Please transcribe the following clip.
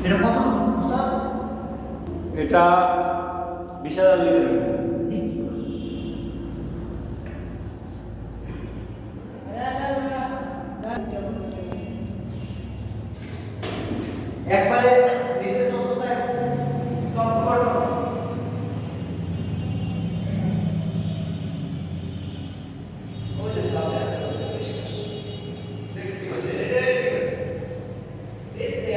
এটা কত স্যার? এটা 20,000 লিটার। একবারে নিচে যত স্যার টপ বটম ওই যে সামনে দেখছি ওই যে এটা ঠিক আছে এতে